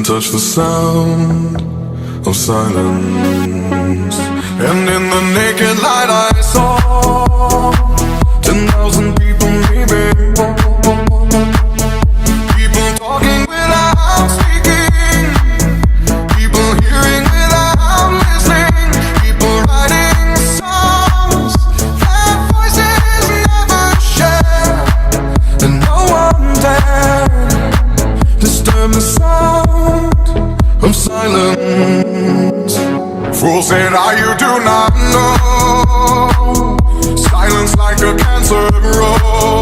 couldn't touch the sound of silence. And in the naked light I saw 10,000 people maybe, people talking without speaking, people hearing without listening, people writing songs that voices never share, and no one dared disturb the sound of silence. Fool said, you do not know. Silence like a cancer grows.